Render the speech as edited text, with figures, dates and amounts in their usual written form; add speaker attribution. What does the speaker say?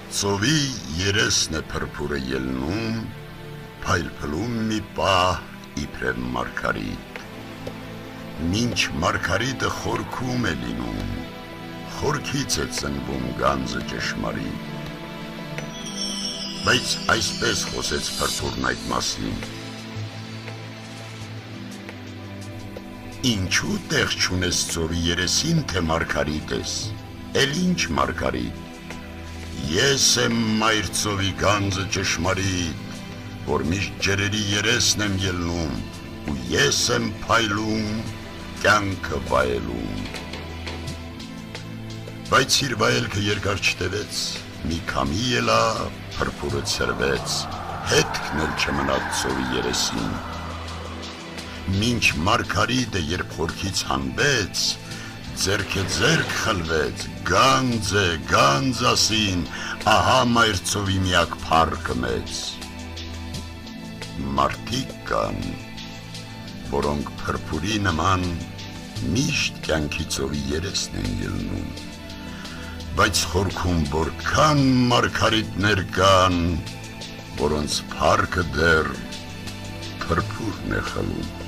Speaker 1: Ծովի երեսն է փրփուրը ելնում, փայլփլում մի պահ իբրև մարգարիտ, մինչ մարգարիտը խորքում է լինում, խորքից է ծնվում գանձը ճշմարիտ, բայց այսպես խոսեց փրփուրն այդ մասին. Ինչու տեղ չունես ծովի երեսին, թե մարգարիտ ես, էլ ինչ մարգարիտ, ես եմ մայր ծովի գանձը ճշմարիտ, որ միշտ ջրերի երեսն եմ ելնում, ու ես եմ փայլում, կյանքը վայելում։ Բայց իր վայելքը երկար չտևեց, մի քամի ելավ, փրփուրը ցրվեց, հետքն էլ չմնաց ծովի երեսին։ Մինչ մարգարիտը երբ խորքից հանվեց, ձեռքը ձեռք խլվեց, գանձ է, գանձ ասին, ահա մայր ծովի միակ փառքը մեծ։ Մարդիկ կան, որոնք փրփուրի նման միշտ կյանքի ծովի երեսն են ելնում, բայց խորքում որքան մարգարիտներ կան, որոնց փառքը դեռ փրփուրն է խլում։